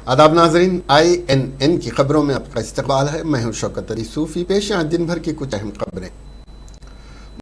आदाब नाजरीन, INN की खबरों में आपका इस्तकबाल है। मैं हूं शौकत अली सूफी। पेश हैं दिन भर की कुछ अहम खबरें।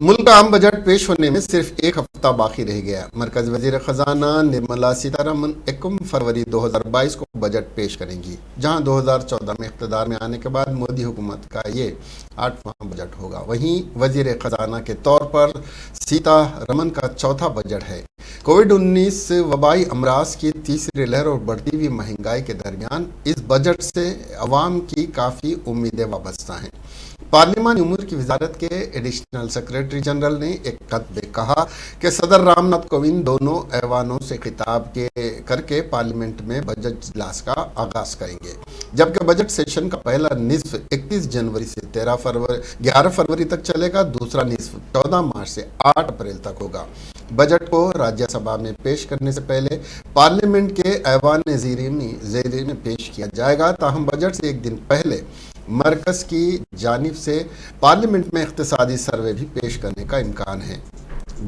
मुल्क का आम बजट पेश होने में सिर्फ एक हफ्ता बाकी रह गया। मरकज वजीर खजाना निर्मला सीतारमन 1 फरवरी 2022 को बजट पेश करेंगी, जहां 2014 में इख्तिदार में आने के बाद मोदी हुकूमत का ये 8वां बजट होगा। वहीं वजीर खजाना के तौर पर सीतारमन का चौथा बजट है। कोविड-19 वबाई अमराज की तीसरी लहर और बढ़ती हुई महंगाई के दरमियान इस बजट से अवाम की काफ़ी उम्मीदें वाबस्ता हैं। पार्लिमानी उमूर की वजारत के एडिशनल सेक्रेटरी जनरल ने एक खत में कहा कि सदर रामनाथ कोविंद दोनों ऐवानों से खिताब करके पार्लियामेंट में बजट इजलास का आगाज करेंगे, जबकि बजट सेशन का पहला निस्फ 31 जनवरी से 11 फरवरी तक चलेगा। दूसरा निस्फ 14 मार्च से 8 अप्रैल तक होगा। बजट को राज्यसभा में पेश करने से पहले पार्लियामेंट के ऐवान ज़ेरी में पेश किया जाएगा। ताहम बजट से एक दिन पहले मरकज़ की जानिब से पार्लियामेंट में इक़्तिसादी सर्वे भी पेश करने का इम्कान है।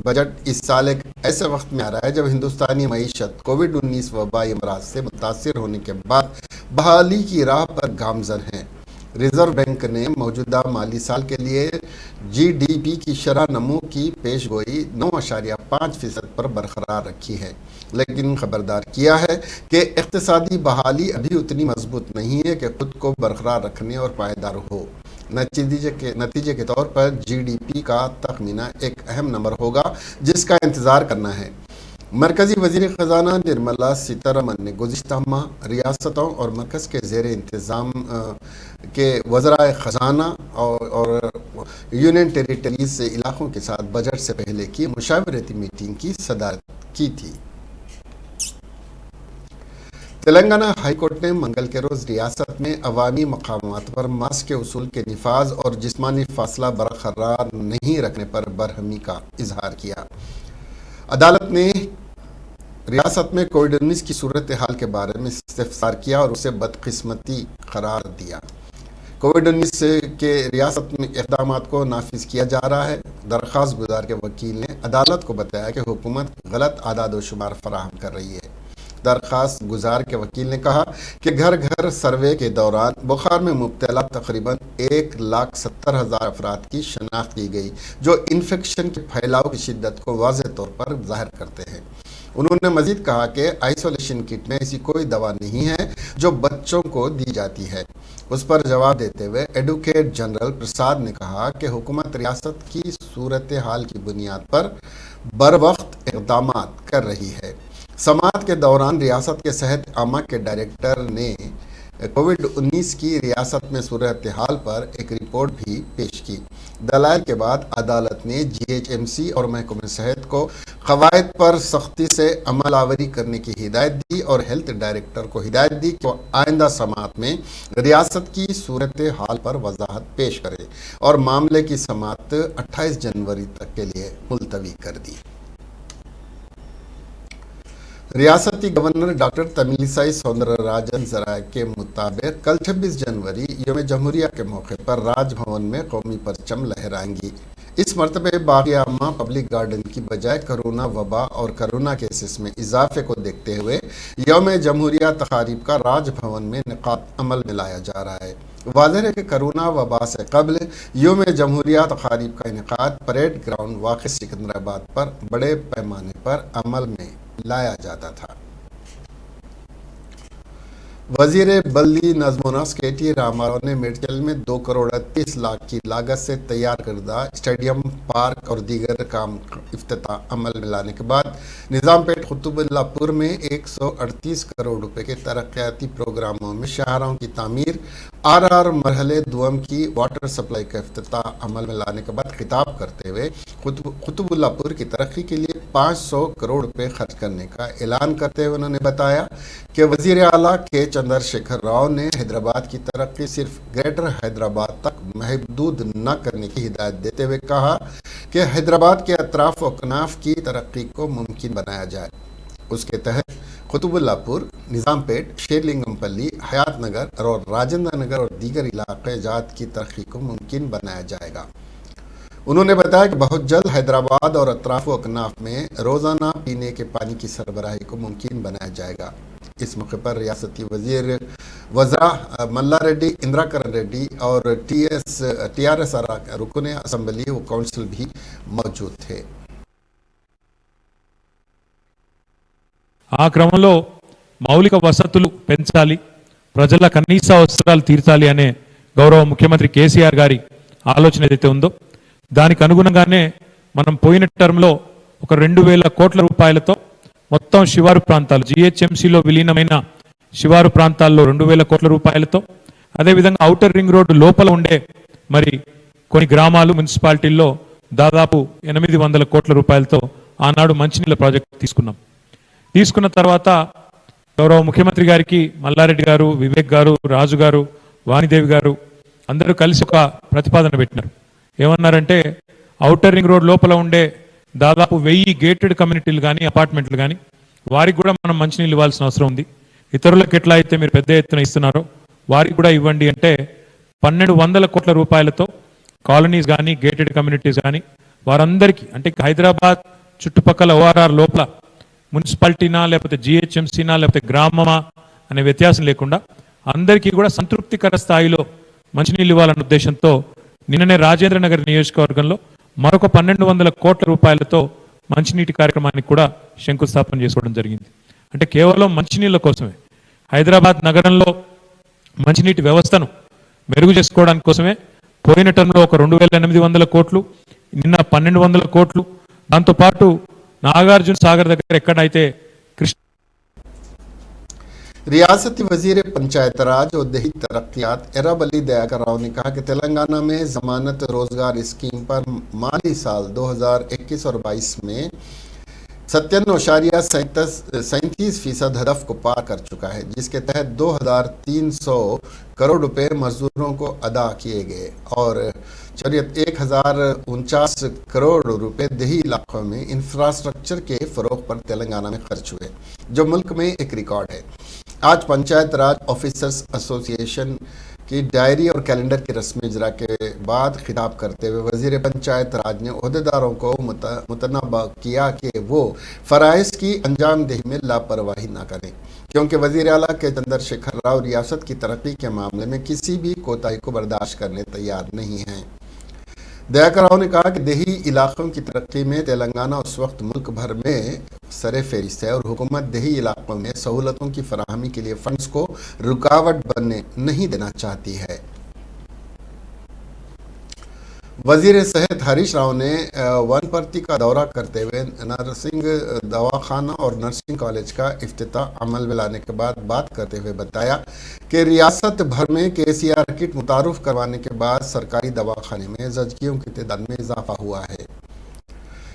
बजट इस साल एक ऐसे वक्त में आ रहा है जब हिंदुस्तानी मईशत कोविड-19 वबाई अमराज से मुतासिर होने के बाद बहाली की राह पर गामजन है। रिजर्व बैंक ने मौजूदा माली साल के लिए GDP की शरह नमू की पेशगोई 9.5% पर बरकरार रखी है, लेकिन खबरदार किया है कि इक़्तिसादी बहाली अभी उतनी मजबूत नहीं है कि खुद को बरकरार रखने और पायदार हो। नतीजे के तौर पर GDP का तखमीना एक अहम नंबर होगा जिसका इंतज़ार करना है। मरकज़ी वज़ीर ख़जाना निर्मला सीतारमन ने गुज़िश्ता माह रियासतों और मरकज़ के ज़ेर इंतज़ाम के वज़राए ख़जाना और यूनियन टेरिटरीज़ से इलाक़ों के साथ बजट से पहले की मुशावरती मीटिंग की सदारत की थी। तेलंगाना हाई कोर्ट ने मंगल के रोज़ रियासत में अवामी मकामात पर मास्क के उसूल के निफाज और जिस्मानी फासला बरकरार नहीं रखने पर बरहमी का इजहार किया। अदालत ने रियासत में कोविड-19 की सूरत हाल के बारे में इस्तफसार किया और उसे बदकिस्मती करार दिया। कोविड-19 के रियासत में इक़दाम को नाफिज किया जा रहा है। दरख्वास्त गुजार के वकील ने अदालत को बताया कि हुकूमत गलत आदाद व शुमार फराहम कर रही है। दरख्वास्त गुजार के वकील ने कहा कि घर घर सर्वे के दौरान बुखार में मुब्तला तकरीबन 1,70,000 अफराद की शनाख्त की गई, जो इन्फेक्शन के फैलाव की शिद्दत को वाज़ेह तौर पर ज़ाहिर करते हैं। उन्होंने मजीद कहा कि आइसोलेशन किट में ऐसी कोई दवा नहीं है जो बच्चों को दी जाती है। उस पर जवाब देते हुए एडवोकेट जनरल प्रसाद ने कहा कि हुकूमत रियासत की सूरत हाल की बुनियाद पर बरवक्त इक़दाम कर रही है। समाअत के दौरान रियासत के सेहत आमा के डायरेक्टर ने कोविड-19 की रियासत में सूरत हाल पर एक रिपोर्ट भी पेश की। दलाइल के बाद अदालत ने GHMC और महकमे सेहत को क़वायद पर सख्ती से अमल आवरी करने की हिदायत दी और हेल्थ डायरेक्टर को हिदायत दी कि वह आइंदा समाअत में रियासत की सूरत हाल पर वजाहत पेश करे और मामले की समाअत 28 जनवरी तक के लिए मुलतवी कर दी। रियासती गवर्नर डॉक्टर तमिलिसाई सौंदरराजन ज़राए के मुताबिक कल 26 जनवरी यौम जमहूरिया के मौके पर राजभवन में कौमी परचम लहराएंगी। इस मरतबे बाग़ आमा पब्लिक गार्डन की बजाय कोरोना वबा और कोरोना केसेस में इजाफे को देखते हुए यौम जमहूरिया तकारीब का राजभवन में निकात अमल में लाया जा रहा है। वाज़ेह है कि कोरोना वबा से कबल यौम जमहूरिया तकारीब का इनेकाद परेड ग्राउंड वाक़ सिकंदराबाद पर बड़े पैमाने पर अमल में लाया जाता था। वजीर बल्दी नज़्म व नस्क KT रामाराव ने मेडचल में 2 करोड़ 30 लाख की लागत से तैयार करदा स्टेडियम, पार्क और दीगर काम इफ्तिताह अमल में लाने के बाद निज़ामपेट कुतुबुल्लापुर में 138 करोड़ रुपए के तरक्याती प्रोग्रामों में शाहराहों की तामीर, RR मरहले दुआम की वाटर सप्लाई का इफ्तिताह अमल में लाने के बाद खिताब करते हुए कुतुबुल्लापुर की तरक्की के लिए 500 करोड़ रुपए खर्च करने का ऐलान करते हुए उन्होंने बताया कि वज़ीर आला के चंद्रशेखर राव ने हैदराबाद की तरक्की सिर्फ ग्रेटर हैदराबाद तक महदूद न करने की हिदायत देते हुए कहा कि हैदराबाद के अतराफ व कनाफ की तरक्की को मुमकिन बनाया जाए। उसके तहत कुतुबुल्लापुर, निज़ामपेट, शेरलिंगमपल्ली, हयात नगर और राजेंद्र नगर और दीगर इलाक़े जात की तरक्की को मुमकिन बनाया जाएगा। उन्होंने बताया कि बहुत जल्द हैदराबाद और अतराफ व कनाफ में रोज़ाना पीने के पानी की सरबराही को मुमकिन बनाया जाएगा। इस मौके पर रियासती वजीर वज़रा मल्ला रेड्डी, इंदिरा करण रेड्डी और टीआरएस रुकन असम्बली व कौंसिल भी मौजूद थे। ఆ క్రమంలో మౌలిక వసతులు పెంచాలి, ప్రజల కనీస అవసరాలు తీర్చాలి అనే గౌరవ ముఖ్యమంత్రి కేసీఆర్ గారి ఆలోచన ఏదైతే ఉందో దానికి అనుగుణంగానే మనం పోయిన టర్మ్లో ఒక 2000 కోట్ల రూపాయలతో మొత్తం శివారు ప్రాంతాలు జీహెచ్ఎంసీలో విలీనమైన శివారు ప్రాంతాల్లో 2000 కోట్ల రూపాయలతో, అదేవిధంగా ఔటర్ రింగ్ రోడ్డు లోపల ఉండే మరి కొన్ని గ్రామాలు మున్సిపాలిటీల్లో దాదాపు 800 కోట్ల రూపాయలతో ఆనాడు మంచినీళ్ళ ప్రాజెక్టు తీసుకున్న తర్వాత గౌరవ ముఖ్యమంత్రి గారికి మల్లారెడ్డి గారు, వివేక్ గారు, రాజు గారు, వాణిదేవి గారు అందరూ కలిసి ఒక ప్రతిపాదన పెట్టినారు. ఏమన్నారంటే ఔటర్ రింగ్ రోడ్ లోపల ఉండే దాదాపు 1000 గేటెడ్ కమ్యూనిటీలు కానీ అపార్ట్మెంట్లు కానీ వారికి కూడా మనం మంచినీళ్ళు ఇవ్వాల్సిన అవసరం ఉంది. ఇతరులకు ఎట్లా అయితే మీరు పెద్ద ఎత్తున ఇస్తున్నారో వారికి కూడా ఇవ్వండి అంటే 1200 కోట్ల రూపాయలతో కాలనీస్ కానీ గేటెడ్ కమ్యూనిటీస్ కానీ వారందరికీ, అంటే హైదరాబాద్ చుట్టుపక్కల ఓఆర్ఆర్ లోపల మున్సిపాలిటీనా లేకపోతే జిహెచ్ఎంసీనా లేకపోతే గ్రామమా అనే వ్యత్యాసం లేకుండా అందరికీ కూడా సంతృప్తికర స్థాయిలో మంచినీళ్ళు ఇవ్వాలన్న ఉద్దేశంతో నిన్ననే రాజేంద్ర నగర్ నియోజకవర్గంలో మరొక 1200 కోట్ల రూపాయలతో మంచినీటి కార్యక్రమానికి కూడా శంకుస్థాపన చేసుకోవడం జరిగింది. అంటే కేవలం మంచినీళ్ళ కోసమే, హైదరాబాద్ నగరంలో మంచినీటి వ్యవస్థను మెరుగు చేసుకోవడానికి కోసమే పోయిన టర్మ్లో ఒక 2800 కోట్లు, నిన్న 1200 కోట్లు, దాంతోపాటు నాగార్జున సాగర్ దగ్గర ఎక్కడైతే रियासती वजीर पंचायत राज और देही तरक्यात एरब अली दयाकर राव ने कहा कि तेलंगाना में जमानत रोजगार स्कीम पर माली साल 2021 और 22 में 57.37% हदफ को पार कर चुका है, जिसके तहत 2300 करोड़ रुपए मजदूरों को अदा किए गए और 1049 करोड़ रुपए देही इलाकों में इंफ्रास्ट्रक्चर के फरोग पर तेलंगाना में खर्च हुए, जो मुल्क में एक रिकॉर्ड है। आज पंचायत राज ऑफिसर्स एसोसिएशन की डायरी और कैलेंडर की रस्मी इजरा के बाद खिताब करते हुए वजीर पंचायत राज ने ओहदेदारों को मुतनबा किया कि वो फराइज की अंजामदेही में लापरवाही न करें, क्योंकि वजीर आला के चंद्रशेखर राव रियासत की तरक्की के मामले में किसी भी कोताही को बर्दाश्त करने तैयार नहीं हैं। दयाकर राव ने कहा कि देही इलाकों की तरक्की में तेलंगाना उस वक्त मुल्क भर में सरे फहरिस्त है और हुकूमत देही इलाकों में सहूलतों की फराहमी के लिए फंड्स को रुकावट बनने नहीं देना चाहती है। वजीर सेहत हरीश राव ने वनपर्ती का दौरा करते हुए नर्सिंग दवाखाना और नर्सिंग कॉलेज का इफ्तिताह अमल में लाने के बाद बात करते हुए बताया कि रियासत भर में केसीआर किट मुतारुफ करवाने के बाद सरकारी दवाखाने में जजकियों की तादाद में इजाफा हुआ है,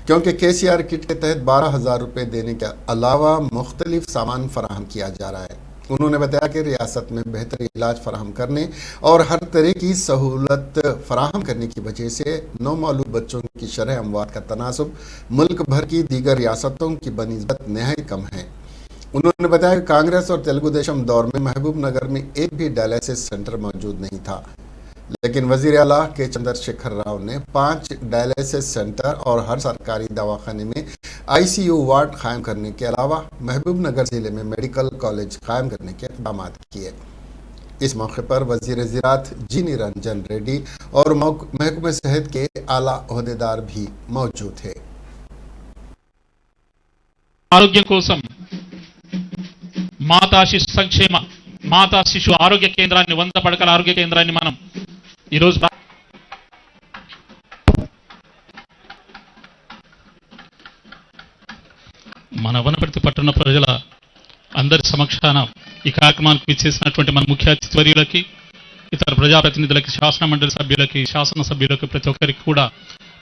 क्योंकि केसीआर किट के तहत 12,000 रुपये देने के अलावा मुख्तलिफ सामान फराहम किया जा रहा है। उन्होंने बताया कि रियासत में बेहतर इलाज फराहम करने और हर तरह की सहूलत फराहम करने की वजह से नौमौलूद बच्चों की शरह अमवात का तनासब मुल्क भर की दीगर रियासतों की बनिस्बत नहायत कम है। उन्होंने बताया कि कांग्रेस और तेलुगु देशम दौर में महबूब नगर में एक भी डायलिसिस सेंटर मौजूद नहीं था, लेकिन वजीर आला के चंद्रशेखर राव ने 5 डायलिसिस सेंटर और हर सरकारी दवाखाने में ICU वार्ड कायम करने के अलावा महबूब नगर जिले में मेडिकल कॉलेज कायम करने के इक़दाम किए। इस मौके पर वजीर ज़राअत जी निरंजन रेड्डी और महकमे सेहत के आला ओहदेदार भी मौजूद थे। ఆరోగ్యం కోసం మాతా శిశు ఆరోగ్య కేంద్రాన్ని 100 పడకల ఆరోగ్య కేంద్రాన్ని మనం ఈరోజు మన వనపర్తి పట్టణ ప్రజల అందరి సమక్షాన ఈ కార్యక్రమానికి విచ్చేసినటువంటి మన ముఖ్య అతిథులకి, ఇతర ప్రజాప్రతినిధులకి, శాసన మండలి సభ్యులకి, శాసన సభ్యులకి, ప్రతి ఒక్కరికి కూడా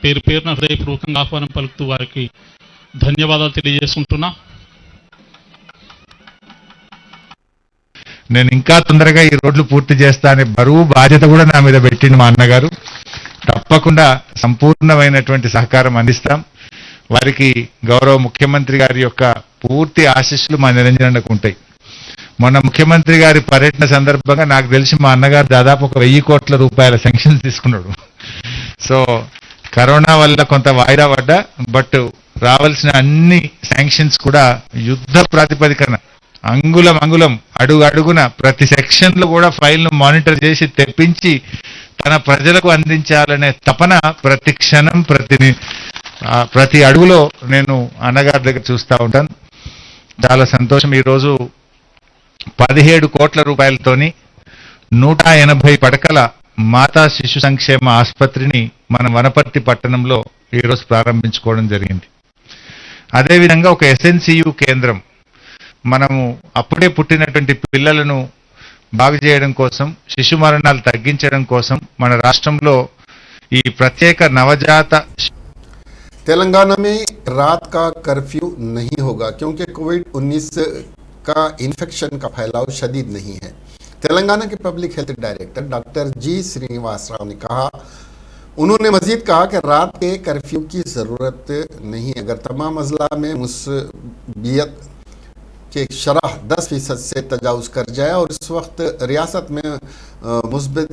పేరు పేరున హృదయపూర్వకంగా ఆహ్వానం పలుకుతూ వారికి ధన్యవాదాలు తెలియజేసుకుంటున్నా. నేను ఇంకా తొందరగా ఈ రోడ్లు పూర్తి చేస్తా అనే బరువు బాధ్యత కూడా నా మీద పెట్టింది మా అన్నగారు. తప్పకుండా సంపూర్ణమైనటువంటి సహకారం అందిస్తాం. వారికి గౌరవ ముఖ్యమంత్రి గారి యొక్క పూర్తి ఆశీస్సులు మా నిరంజనకు ఉంటాయి. మొన్న ముఖ్యమంత్రి గారి పర్యటన సందర్భంగా నాకు తెలిసి మా అన్నగారు దాదాపు ఒక 1000 కోట్ల రూపాయల శాంక్షన్స్ తీసుకున్నాడు. సో కరోనా వల్ల కొంత వాయిదా పడ్డా, బట్ రావాల్సిన అన్ని శాంక్షన్స్ కూడా యుద్ధ ప్రాతిపదికన అంగుళం అంగుళం అడుగు అడుగున ప్రతి సెక్షన్లో కూడా ఫైల్ను మానిటర్ చేసి తెప్పించి తన ప్రజలకు అందించాలనే తపన ప్రతి క్షణం ప్రతి అడుగులో నేను అన్నగారి దగ్గర చూస్తూ ఉంటాను. చాలా సంతోషం. ఈరోజు 17 కోట్ల రూపాయలతోని 180 పడకల మాతా శిశు సంక్షేమ ఆసుపత్రిని మన వనపర్తి పట్టణంలో ఈరోజు ప్రారంభించుకోవడం జరిగింది. అదేవిధంగా ఒక ఎస్ఎన్సియు కేంద్రం, మనము అప్పుడే పుట్టినటువంటి పిల్లలను బాగు చేయడం కోసం, శిశు మరణాలు తగ్గించడం కోసం మన రాష్ట్రంలో ఈ ప్రత్యేక నవజాత तेलंगाना में रात का कर्फ्यू नहीं होगा क्योंकि कोविड-19 का इन्फेक्शन का फैलाव शदीद नहीं है। तेलंगाना के पब्लिक हेल्थ डायरेक्टर डॉक्टर जी श्रीनिवास राव ने कहा। उन्होंने मजीद कहा कि रात के कर्फ्यू की ज़रूरत नहीं है। अगर तमाम अजला में मुस्बियत के शरह 10% से तजावुज़ कर जाए और इस वक्त रियासत में मुस्बित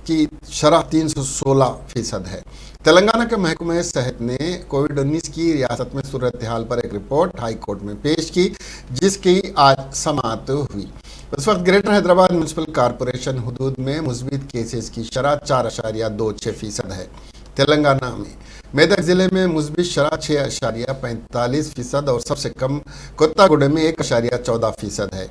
की शरह 316% है। तेलंगाना के महकमे सेहत ने कोविड-19 की रियासत में सूरत हाल पर एक रिपोर्ट हाई कोर्ट में पेश की, जिसकी आज समाअत हुई। उस वक्त ग्रेटर हैदराबाद म्यूनसिपल कॉरपोरेशन हुदूद में मुस्बित केसेस की शरह 4.26% है। तेलंगाना में मेदक जिले में मुस्बित शरह 6.45% और सबसे कम कोत्तागुडे में 1.14% है।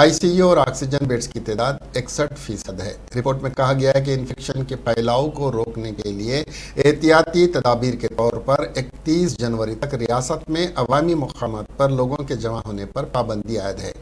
आईसीयू और ऑक्सीजन बेड्स की तादाद 61% है। रिपोर्ट में कहा गया है कि इन्फेक्शन के फैलाव को रोकने के लिए एहतियाती तदाबीर के तौर पर 31 जनवरी तक रियासत में अवामी मुकामात पर लोगों के जमा होने पर पाबंदी आयद है।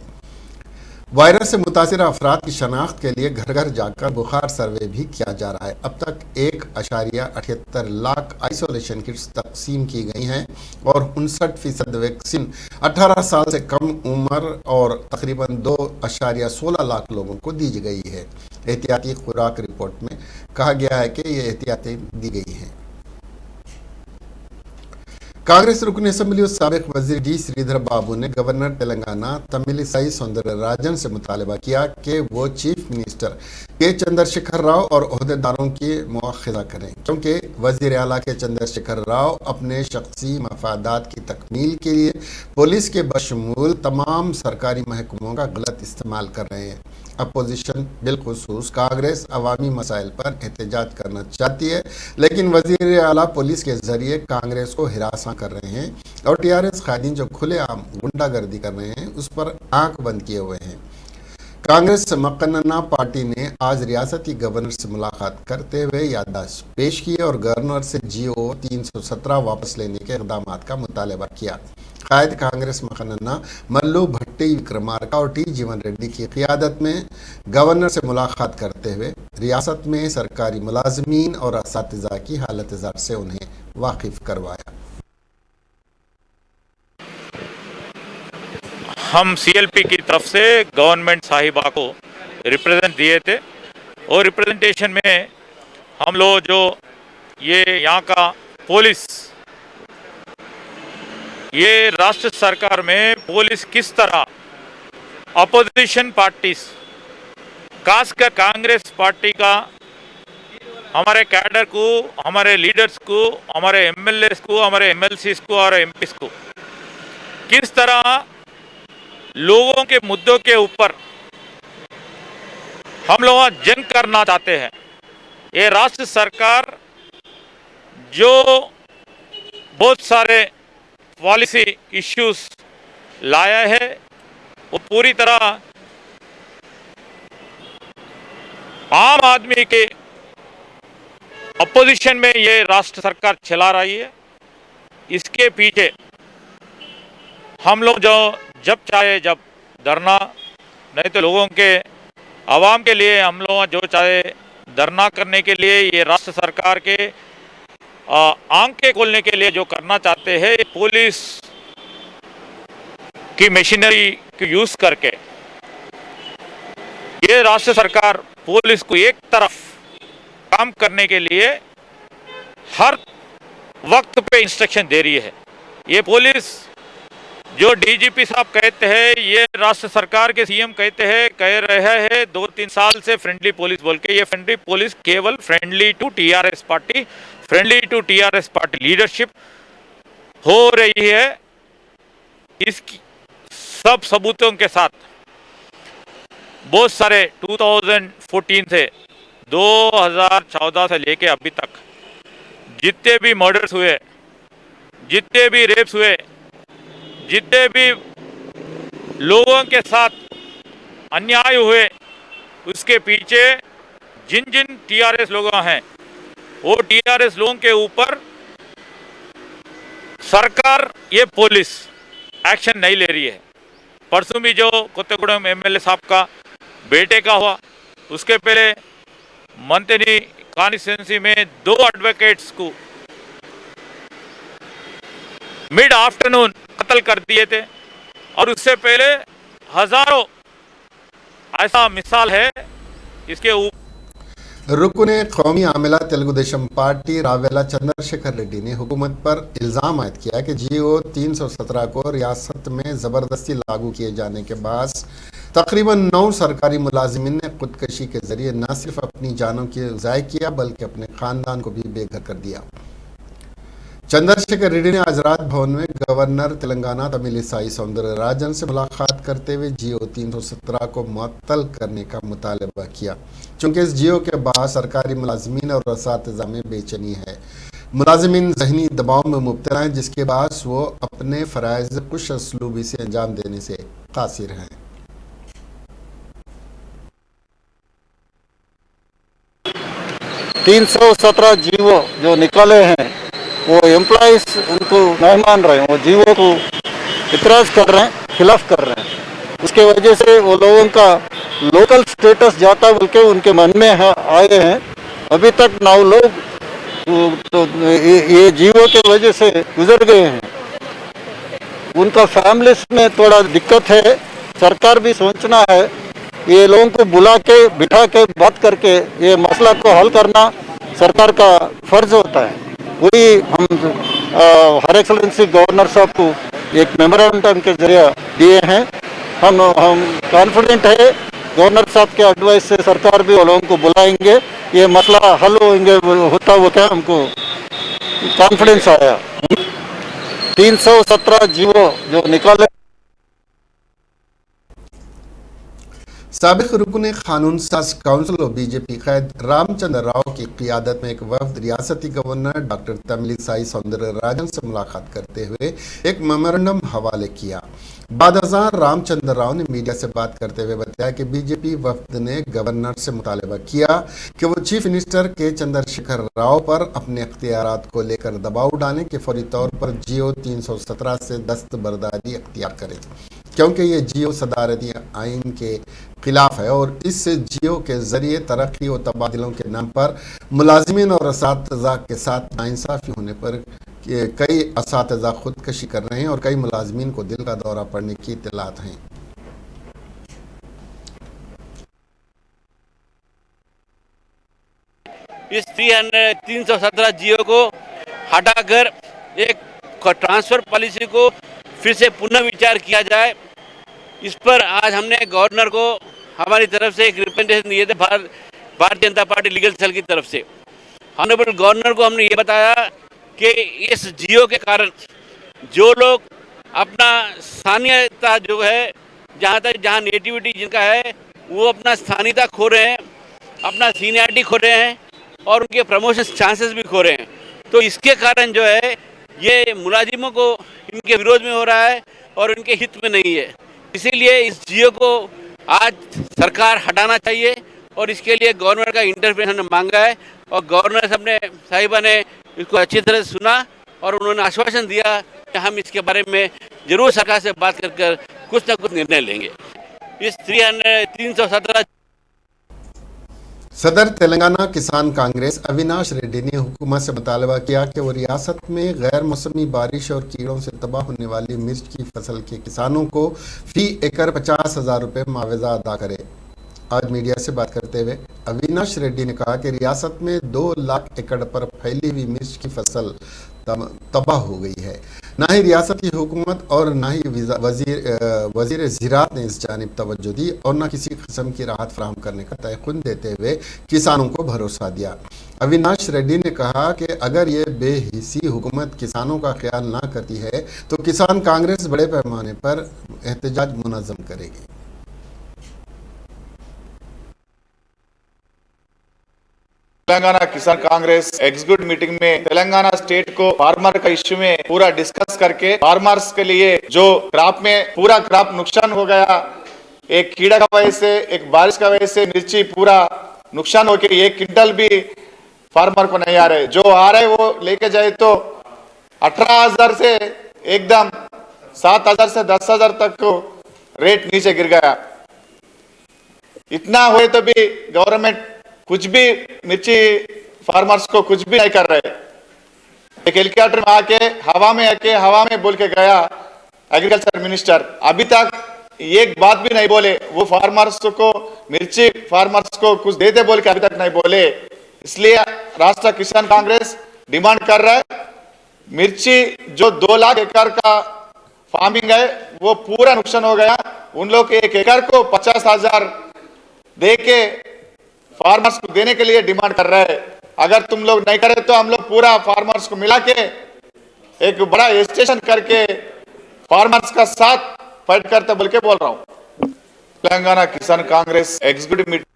वायरस से मुतासिर अफराद की शनाख्त के लिए घर घर जाकर बुखार सर्वे भी किया जा रहा है। अब तक 1.78 लाख आइसोलेशन किट्स तकसीम की गई हैं और 59% वैक्सीन 18 साल से कम उम्र और तकरीबन 2.16 लाख लोगों को दी गई है। एहतियाती खुराक रिपोर्ट में कहा गया है कि ये एहतियातें दी गई हैं। कांग्रेस रुकन असम्बली और साबिक वजीर डी श्रीधर बाबू ने गवर्नर तेलंगाना तमिलिसाई सौंदरराजन से मुतालबा किया कि वो चीफ मिनिस्टर के चंद्रशेखर राव और ओहदेदारों की मुआखजा करें, क्योंकि वजीर आला के चंद्रशेखर राव अपने शख्सी मफादात की तकमील के लिए पुलिस के बशमूल तमाम सरकारी महकमों का गलत इस्तेमाल कर रहे हैं। अपोजिशन बिलखुसूस कांग्रेस अवामी मसाइल पर एहतजाज करना चाहती है, लेकिन वजीर आला पुलिस के जरिए कांग्रेस को हिरासा कर रहे हैं और टीआरएस कायदीन जो खुलेआम गुंडागर्दी कर रहे हैं उस पर आंख बंद किए हुए हैं। कांग्रेस मकन्ना पार्टी ने आज रियासती गवर्नर से मुलाकात करते हुए याददाश्त पेश की और गवर्नर से GO 317 वापस लेने के इक़दाम का मुतालबा किया। कायद कांग्रेस मकन्ना मल्लू भट्टी विक्रमार्का और टी जीवन रेड्डी की क़ियादत में गवर्नर से मुलाकात करते हुए रियासत में सरकारी मुलाजमीन और असातिज़ा की हालत ज़ार से उन्हें वाकिफ़ करवाया। हम CLP की तरफ से गवर्नमेंट साहिबा को रिप्रेजेंट दिए थे और रिप्रेजेंटेशन में हम लोग जो ये यहाँ का पुलिस, ये राष्ट्र सरकार में पुलिस किस तरह अपोजिशन पार्टीज खासकर कांग्रेस पार्टी का हमारे कैडर को, हमारे लीडर्स को, हमारे MLAs को, हमारे MLCs को और MPs को किस तरह लोगों के मुद्दों के ऊपर हम लोग जंग करना चाहते हैं। ये राष्ट्र सरकार जो बहुत सारे पॉलिसी इश्यूज लाया है वो पूरी तरह आम आदमी के अपोजिशन में ये राष्ट्र सरकार चला रही है। इसके पीछे हम लोग जो जब चाहे जब धरना, नहीं तो लोगों के आवाम के लिए हम लोग जो चाहे धरना करने के लिए ये राष्ट्र सरकार के आंखें खोलने के लिए जो करना चाहते हैं, पुलिस की मशीनरी को यूज करके ये राष्ट्र सरकार पुलिस को एक तरफ काम करने के लिए हर वक्त पे इंस्ट्रक्शन दे रही है। ये पुलिस जो DGP साहब कहते हैं, ये राष्ट्र सरकार के CM कहते हैं, कह रहे हैं 2-3 साल से फ्रेंडली पुलिस बोल के, ये फ्रेंडली पुलिस केवल friendly to TRS party, friendly to TRS party leadership हो रही है। इसकी सब सबूतों के साथ बहुत सारे 2014 से 2014 से लेके अभी तक जितने भी मर्डर्स हुए, जितने भी रेप्स हुए, जितने भी लोगों के साथ अन्याय हुए, उसके पीछे जिन जिन टीआरएस लोग हैं, वो टीआरएस लोगों के ऊपर सरकार, ये पुलिस एक्शन नहीं ले रही है। परसों भी जो कोत्तेगुड़म एमएलए साहब का बेटे का हुआ, उसके पहले मंत्री कॉन्स्टिट्यूंसी में 2 एडवोकेट्स को मिड आफ्टरनून कत्ल कर दिए थे, और उससे पहले हजारों ऐसा मिसाल है। इसके ऊपर रुकने कौमी आमिला तेलुगुदेशम पार्टी रावेला चंद्रशेखर रेड्डी ने हुकूमत पर इल्ज़ाम आयद किया कि जीओ 317 को रियासत में ज़बरदस्ती लागू किए जाने के बाद तकरीबन 9 सरकारी मुलाजिमीन ने खुदकशी के जरिए न सिर्फ अपनी जानों की ज़ाय किया बल्कि अपने ख़ानदान को भी बेघर कर दिया। चंद्रशेखर रेड्डी ने आज राजभवन में गवर्नर तेलंगाना तमिलिसाई सौंदरराजन से मुलाकात करते हुए जीओ 317 को मुअत्तल करने का मुतालबा किया, चूँकि इस जीओ के बाद सरकारी मुलाजमीन और असातिज़ा में बेचैनी है। मुलाजमीन ज़हनी दबाव में मुब्तला हैं, जिसके बाद वो अपने फ़राइज़ खुश असलूबी से अंजाम देने से कासिर हैं। तीन 317 जीवो जो निकाले हैं वो एम्प्लॉइज उनको नहीं मान रहे हैं, वो जीवो को इतराज़ कर रहे हैं, खिलाफ कर रहे हैं। उसके वजह से वो लोगों का लोकल स्टेटस जाता बोल के उनके मन में आए हैं। अभी तक 9 लोग तो ये जीवो के वजह से गुजर गए हैं। उनका फैमिलीज में थोड़ा दिक्कत है। सरकार भी सोचना है, ये लोगों को बुला के बिठा के बात करके ये मसला को हल करना सरकार का फर्ज होता है। वही हम हर एक्सलेंसी गवर्नर साहब को एक मेमोरेंडम के जरिए दिए हैं। हम कॉन्फिडेंट है गवर्नर साहब के एडवाइस से सरकार भी लोगों को बुलाएंगे, ये मसला हल होता वो क्या हमको कॉन्फिडेंस आया। 317 जीवो जो निकाले। साबिक रुकन कानून साज काउंसिल और बीजेपी कैद रामचंद्र राव की क़ियादत में एक वफ्द रियासती गवर्नर डॉक्टर तमिलिसाई सौंदरराजन से मुलाकात करते हुए एक मेमोरेंडम हवाले किया। बादशाह रामचंद्र राव ने मीडिया से बात करते हुए बताया कि बीजेपी वफ्द ने गवर्नर से मुतालबा किया कि वो चीफ मिनिस्टर के चंद्रशेखर राव पर अपने इख्तियारात को लेकर दबाव डालें कि फौरी तौर पर जीओ 317 से दस्तबरदारी अख्तियार करें, क्योंकि ये जीओ सदारती आइन के खिलाफ है और इस जीओ के जरिए तरक्की और तबादलों के नाम पर मुलाजिमीन और असातिज़ा के साथ नाइंसाफ़ी होने पर कई असातिज़ा खुदकशी कर रहे हैं और कई मुलाजिमीन को दिल का दौरा पड़ने की इत्तलात हैं। इस 317 जीओ को हटाकर एक ट्रांसफर पॉलिसी को फिर से पुनः विचार किया जाए। इस पर आज हमने गवर्नर को हमारी तरफ से एक रिप्रेजेंटेशन दिए थे Bharatiya Janata party legal cell की तरफ से। ऑनरेबल गवर्नर को हमने ये बताया कि इस जीओ के कारण जो लोग अपना स्थानीयता जो है, जहाँ नेटिविटी जिनका है, वो अपना स्थानीयता खो रहे हैं, अपना सीनियरिटी खो रहे हैं और उनके प्रमोशन चांसेस भी खो रहे हैं। तो इसके कारण जो है ये मुलाजिमों को इनके विरोध में हो रहा है और इनके हित में नहीं है। इसीलिए इस जीओ को आज सरकार हटाना चाहिए और इसके लिए गवर्नर का इंटरवेंशन मांगा है और गवर्नर साहिबा ने इसको अच्छी तरह से सुना और उन्होंने आश्वासन दिया कि हम इसके बारे में जरूर सरकार से बात कर कुछ ना कुछ निर्णय लेंगे। इस 317 सदर तेलंगाना किसान कांग्रेस अविनाश रेड्डी ने हुकूमत से मुतालबा किया कि वो रियासत में गैर मौसमी बारिश और कीड़ों से तबाह होने वाली मिर्च की फसल के किसानों को फी एकड़ 50,000 रुपये मुआवजा अदा करे। आज मीडिया से बात करते हुए अविनाश रेड्डी ने कहा कि रियासत में 2 लाख एकड़ पर फैली हुई मिर्च की फसल तबाह हो गई है। ना ही रियासती हुकूमत और ना ही वजीर ज़राअत ने इस जानिब तवज्जो दी और न किसी किस्म की राहत फराहम करने का तयक़ुन देते हुए किसानों को भरोसा दिया। अविनाश रेड्डी ने कहा कि अगर ये बेहिसी हुकूमत किसानों का ख्याल ना करती है तो किसान कांग्रेस बड़े पैमाने पर एहतजाज मुनज़्ज़म करेगी। तेलंगाना किसान कांग्रेस एग्जीक्यूटिव मीटिंग में तेलंगाना स्टेट को फार्मर का इश्यू में पूरा डिस्कस करके फार्मर्स के लिए जो क्रॉप में पूरा क्रॉप नुकसान हो गया, एक कीड़ा का वजह से, एक बारिश का वजह से मिर्ची पूरा नुकसान हो गया, एक क्विंटल भी फार्मर को नहीं आ रहे, जो आ रहे वो लेके जाए तो 18,000 से एकदम 7,000 से 10,000 तक को रेट नीचे गिर गया। इतना हुए तो भी गवर्नमेंट कुछ भी मिर्ची फार्मर्स को कुछ भी नहीं कर रहे। एक हेलीकॉप्टर में आके हवा में बोल के गया एग्रीकल्चर मिनिस्टर, अभी तक एक बात भी नहीं बोले, वो फार्मर्स को मिर्ची फार्मर्स को कुछ देते बोल के अभी तक नहीं बोले। इसलिए राष्ट्रीय किसान कांग्रेस डिमांड कर रहा है, मिर्ची जो 2 लाख एकड़ का फार्मिंग है वो पूरा नुकसान हो गया, उन लोग के एक एकड़ को 50,000 दे के फार्मर्स को देने के लिए डिमांड कर रहे हैं। अगर तुम लोग नहीं करे तो हम लोग पूरा फार्मर्स को मिला के एक बड़ा स्टेशन करके फार्मर्स का साथ फाइट करते बोल के बोल रहा हूं। तेलंगाना किसान कांग्रेस एग्जीक्यूटिव मीटिंग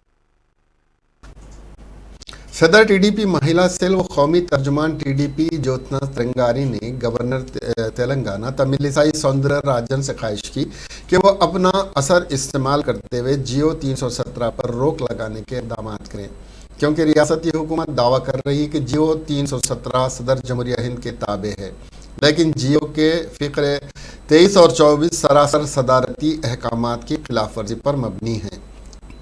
सदर टीडीपी महिला सेल व कौमी तर्जुमान टीडीपी ज्योत्ना त्रिंगारी ने गवर्नर तेलंगाना तमिलिसाई सौंदर्य राजन से ख्वाहिश की कि वो अपना असर इस्तेमाल करते हुए जियो 317 पर रोक लगाने के इक़दाम करें, क्योंकि रियासती हुकूमत दावा कर रही है कि जियो 317 सदर जमहूरिया हिंद के ताबे है, लेकिन जियो के फ़िक्रे 23 और 24 सरासर सदारती अहकामात की खिलाफ वर्जी पर मबनी हैं।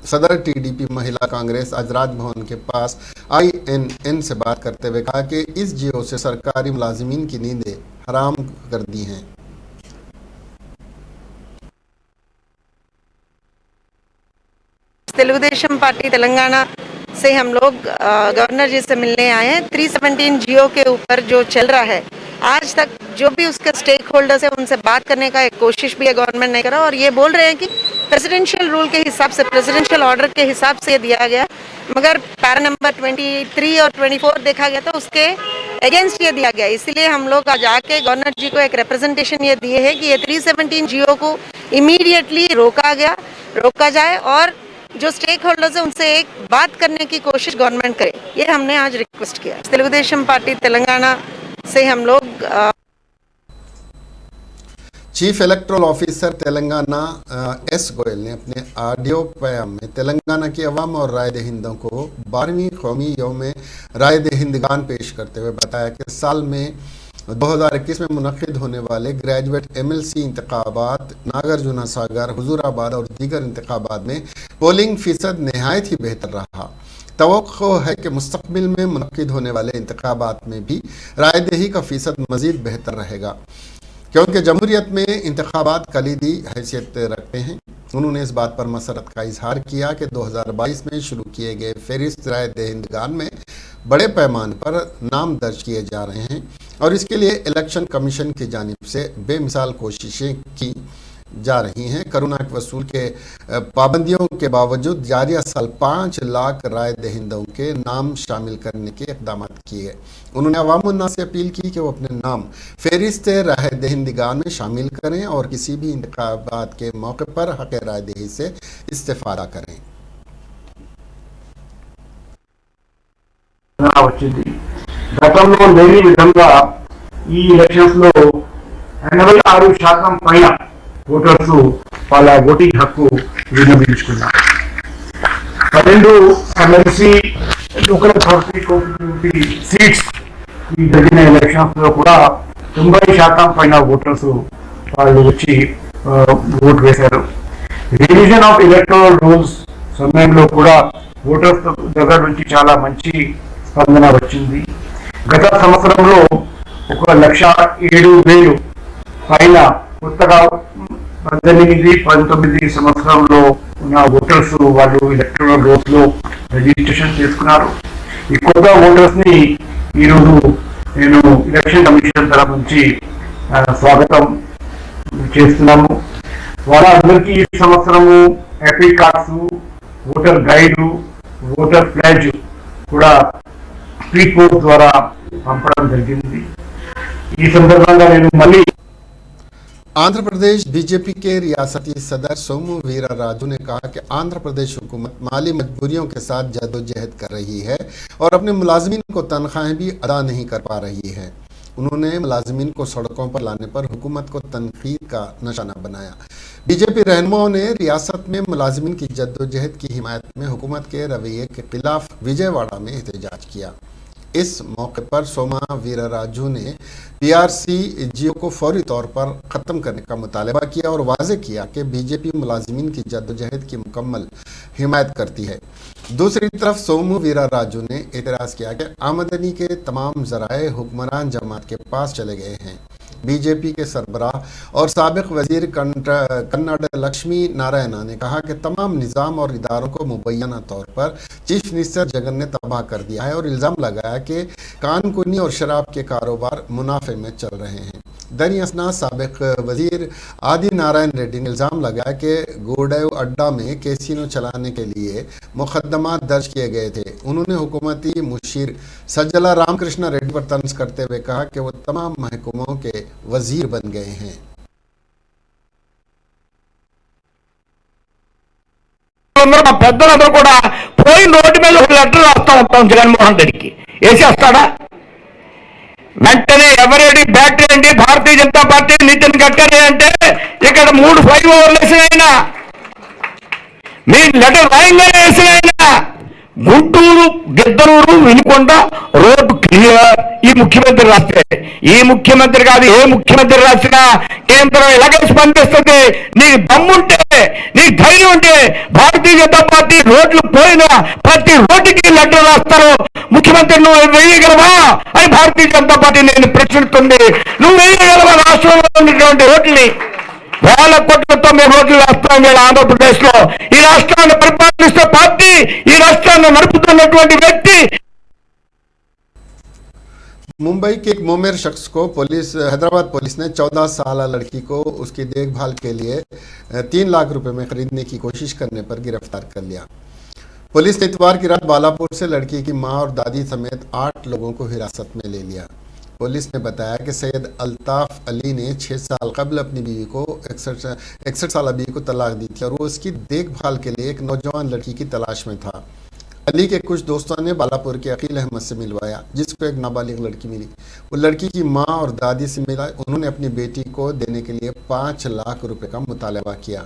सदर टीडीपी महिला कांग्रेस आज राजभवन के पास INN से बात करते हुए कहा कि इस जियो से सरकारी मुलाजिमीन की नींदें हराम कर दी हैं। तेलुगुदेशम पार्टी तेलंगाना से हम लोग गवर्नर जी से मिलने आए हैं। 317 जियो के ऊपर जो चल रहा है, आज तक जो भी उसके स्टेक होल्डर्स है उनसे बात करने का एक कोशिश भी है गवर्नमेंट ने करा, और ये बोल रहे हैं कि प्रेसिडेंशियल रूल के हिसाब से, प्रेसिडेंशियल ऑर्डर के हिसाब से दिया गया, मगर पैरा नंबर 23 और 24 देखा गया तो उसके अगेंस्ट ये दिया गया। इसलिए हम लोग आज आके गवर्नर जी को एक रिप्रेजेंटेशन ये दिए है कि ये 317 जियो को इमीडिएटली रोका जाए और जो स्टेक होल्डर्स है उनसे एक बात करने की कोशिश गवर्नमेंट करे, ये हमने आज रिक्वेस्ट किया। तेलुगुदेशम पार्टी तेलंगाना से हम लोग chief electoral officer Telangana S Goyal ने अपने ऑडियो पैगाम में तेलंगाना की अवाम और राय दहिंदों को 12वीं कौमी यौम राय दहिंदगान पेश करते हुए बताया कि साल में 2021 में मुनक्किद होने वाले ग्रेजुएट MLC इंतखाबात, नागार्जुन सागर, हुजूराबाद और दीगर इंतखाबात में पोलिंग फीसद नहायत ही बेहतर रहा। तवक्को है कि मुस्तकबिल में मुनक्किद होने वाले इंतखाबात में भी रायदही का फीसद मज़ीद बेहतर रहेगा, क्योंकि जमहूरियत में इंतखाबात कलीदी हैसियत रखते हैं। उन्होंने इस बात पर मसरत का इजहार किया कि 2022 में शुरू किए गए फहरिस्त राय दहिंदगान में बड़े पैमाने पर नाम दर्ज किए जा रहे हैं और इसके लिए इलेक्शन कमीशन की जानिब से बेमिसाल कोशिशें की जा रही हैं। कोरोना के वसूल के पाबंदियों के बावजूद जारिया साल 5 लाख राय दहिंदों के नाम शामिल करने के इक़दाम किए। उन्होंने अवामुन्नास से अपील की कि वो अपने नाम फहरिस्त राय दहिंदगान में शामिल करें और किसी भी इंतखाबात के मौके पर हक़ राय दही से इस्तेफादा करें। గతంలో లేని విధంగా ఈ ఎలక్షన్స్ లో 86% పైన ఓటర్స్ వాళ్ళ ఓటింగ్ హక్కు వినియోగించుకున్నారు. 12 MLC లోకల్ అథారిటీ సీట్స్ ఈ జరిగిన ఎలక్షన్స్ లో కూడా 90% పైన ఓటర్స్ వాళ్ళు వచ్చి ఓటు వేశారు. రివిజన్ ఆఫ్ ఎలక్టోరల్ రూల్స్ సమయంలో కూడా ఓటర్స్ దగ్గర నుంచి చాలా మంచి స్పందన వచ్చింది. గత సంవత్సరంలో 1,07,000 పైన కొత్తగా 18-19 సంవత్సరంలో ఉన్న ఓటర్స్ వాళ్ళు ఎలక్టోరల్ రోల్స్ లో రిజిస్ట్రేషన్ చేసుకున్నారు. ఈ కొత్త ఓటర్స్ ని ఈరోజు నేను ఎలక్షన్ కమిషన్ తరఫు నుంచి స్వాగతం చేస్తున్నాము. వాళ్ళందరికీ ఈ సంవత్సరము epic cards, voter guide, voter pledge కూడా స్పీడ్ పోస్ట్ ద్వారా పంపడం జరిగింది. ఈ సందర్భంగా నేను మళ్ళీ आंध्र प्रदेश बीजेपी के रियासती सदर सोमू वीराराजू ने कहा कि आंध्र प्रदेश हुकूमत माली मजबूरियों के साथ जद्दोजहद कर रही है और अपने मुलाजमीन को तनख्वाहें भी अदा नहीं कर पा रही है। उन्होंने मुलाजमीन को सड़कों पर लाने पर हुकूमत को तनकीद का निशाना बनाया। बीजेपी रहनुमाओं ने रियासत में मुलाजमीन की जद्दोजहद की हिमायत में हुकूमत के रवैये के खिलाफ विजयवाड़ा में एहतजाज किया। इस मौके पर सोमा वीराराजू ने पीआरसी जियो को फौरी तौर पर ख़त्म करने का मुतालबा किया और वाज़ेह किया कि बीजेपी मुलाजमीन की जद्दोजहद की मुकम्मल हिमायत करती है। दूसरी तरफ सोमू वीराराजू ने एतराज़ किया कि आमदनी के तमाम ज़राए हुक्मरान जमात के पास चले गए हैं। बीजेपी के सरबराह और साबिक वजीर कन्नड़ लक्ष्मी नारायणा ने कहा कि तमाम निज़ाम और इदारों को मुबैना तौर पर चीफ मिनिस्टर जगन ने तबाह कर दिया है और इल्ज़ाम लगाया कि कानकुनी और शराब के कारोबार मुनाफे में चल रहे हैं। दरअसल साबिक वजीर आदि नारायण रेड्डी ने इल्ज़ाम लगाया कि गोडेव अड्डा में कैसीनो चलाने के लिए मुकदमा दर्ज किए गए थे। उन्होंने हुकूमती मुशीर सज्जला रामकृष्ण रेड्डी पर तंज करते हुए कहा कि वो तमाम महकमों के वजीर बन गए हैं। మా పెద్దలందరూ కూడా పోయిన రోడ్డు మీద ఒక లెటర్ రాస్తా ఉంటాం జగన్మోహన్ రెడ్డికి, వేసేస్తాడా? వెంటనే ఎవరేడి బ్యాటరీ అండి భారతీయ జనతా పార్టీ నితిన్ గడ్కరీ అంటే ఇక్కడ 3 ఫ్లైఓవర్లు వేసిన ఆయన, మీ లెటర్ రాయంగానే వేసిన ఆయన, గుంటూరు గిద్దలూరు వినుకొండ రోడ్డు క్లియర్. ఈ ముఖ్యమంత్రి రాస్తే, ఈ ముఖ్యమంత్రి కాదు ఏ ముఖ్యమంత్రి రాసినా కేంద్రం ఎలాగ స్పందిస్తుంది? నీకు దమ్ముంటే, నీ ధైర్యం ఉంటే భారతీయ జనతా పార్టీ రోడ్లు పోయినా ప్రతి రోడ్డుకి లెటర్ రాస్తారు. ముఖ్యమంత్రి నువ్వు వేయగలవా అని భారతీయ జనతా పార్టీ నేను ప్రశ్నిస్తుంది. నువ్వు వేయగలవా రాష్ట్రంలో ఉన్నటువంటి రోడ్లని? వేల కోట్లతో మేము రోడ్లు వేస్తాం వీళ్ళ ఆంధ్రప్రదేశ్ లో. ఈ రాష్ట్రాన్ని పరిపాలిస్తున్న పార్టీ, ఈ రాష్ట్రాన్ని నడుపుతున్నటువంటి వ్యక్తి. मुंबई के एक मोमेर शख्स को हैदराबाद पुलिस ने 14 साल लड़की को उसकी देखभाल के लिए 3 लाख रुपए में खरीदने की कोशिश करने पर गिरफ्तार कर लिया। पुलिस ने इतवार की रात बालापुर से लड़की की मां और दादी समेत 8 लोगों को हिरासत में ले लिया। पुलिस ने बताया कि सैयद अल्ताफ अली ने 6 साल कबल अपनी बीवी को 61 साल बीवी को तलाक दी थी और वो उसकी देखभाल के लिए एक नौजवान लड़की की तलाश में था। अली के कुछ दोस्तों ने बालापुर के अकील अहमद से मिलवाया, जिसको एक नाबालिग लड़की मिली। वो लड़की की मां और दादी से मिला। उन्होंने अपनी बेटी को देने के लिए 5 लाख रुपए का मुतालबा किया।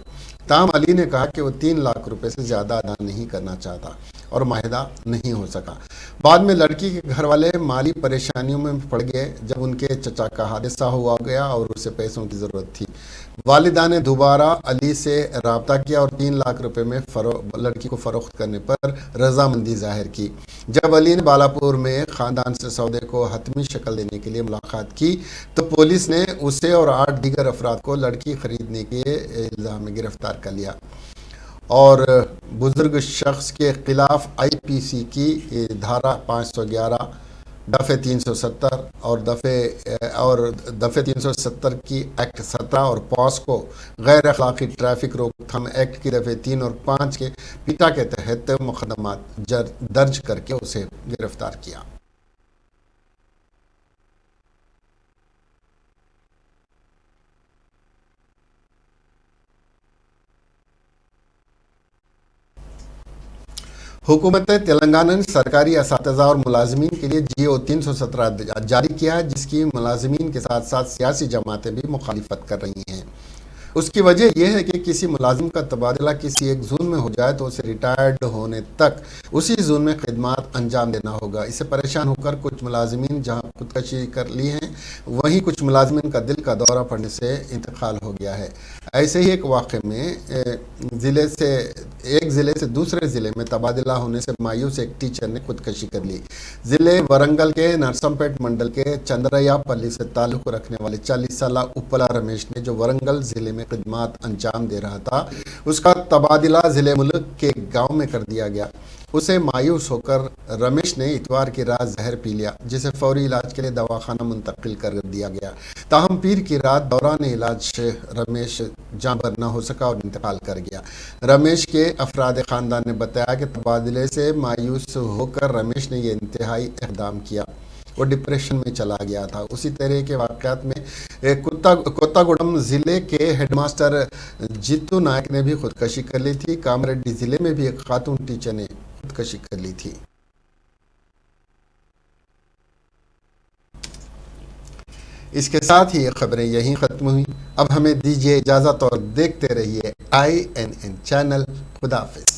ताहम अली ने कहा कि वो 3 लाख रुपए से ज़्यादा अदा नहीं करना चाहता और माहिदा नहीं हो सका। बाद में लड़की के घर वाले माली परेशानियों में पड़ गए जब उनके चचा का हादसा हुआ गया और उसे पैसों की ज़रूरत थी। वालिदा ने दोबारा अली से रब्ता किया और 3 लाख रुपए में लड़की को फ़रोख्त करने पर रजामंदी जाहिर की। जब अली ने बालापुर में ख़ानदान से सौदे को हतमी शक्ल देने के लिए मुलाकात की तो पुलिस ने उसे और 8 दीगर अफराद को लड़की खरीदने के इल्ज़ाम में गिरफ्तार कर लिया और बुजुर्ग शख्स के खिलाफ IPC की धारा 511 दफ़े 370 और दफ़े 370 की एक्ट 17 और पॉस्को गैर अखलाकी ट्रैफिक रोकथाम एक्ट की दफ़े 3 और 5 के पिता के तहत मुकदमा दर्ज करके उसे गिरफ्तार किया। हुकूमत तेलंगाना ने सरकारी असातिज़ा और मुलाजमीन के लिए GO 317 जारी किया है, जिसकी मुलाजमीन के साथ साथ सियासी जमातें भी मुखालिफत कर रही हैं। उसकी वजह यह है कि किसी मुलाजिम का तबादला किसी एक जोन में हो जाए तो उसे रिटायर्ड होने तक उसी जोन में खिदमत अंजाम देना होगा। इससे परेशान होकर कुछ मुलाजिमीन जहां खुदकशी कर ली हैं, वहीं कुछ मुलाजिमीन का दिल का दौरा पड़ने से इंतकाल हो गया है। ऐसे ही एक वाक़े में एक ज़िले से दूसरे ज़िले में तबादला होने से मायूस एक टीचर ने खुदकशी कर ली। ज़िले वरंगल के नरसमपेट मंडल के चंद्रयापल्ली से ताल्लुक़ रखने वाले 40 साल उपला रमेश ने, जो वरंगल ज़िले में खिदमत अंजाम दे रहा था, उसका तबादला ज़िले मुल्क के गांव में कर दिया गया। उसे मायूस होकर रमेश ने इतवार की रात जहर पी लिया, जिसे फौरी इलाज के लिए दवाखाना मुंतकिल कर दिया गया। ताहम पीर की रात दौरान इलाज रमेश जाँ पर न हो सका और इंतकाल कर गया। रमेश के अफराद ख़ानदान ने बताया कि तबादले से मायूस होकर रमेश ने यह इंतहाई इक़दाम किया वो डिप्रेशन में चला गया था। उसी तरह के वाक़यात में कोत्तागुडम ज़िले के हेडमास्टर जीतू नायक ने भी खुदकशी कर ली थी। कामारेड्डी ज़िले में भी एक खातून टीचर ने खुदकशी कर ली थी। इसके साथ ही ये खबरें यहीं ख़त्म हुई। अब हमें दीजिए इजाज़त और देखते रहिए INN चैनल। खुदा हाफिज़।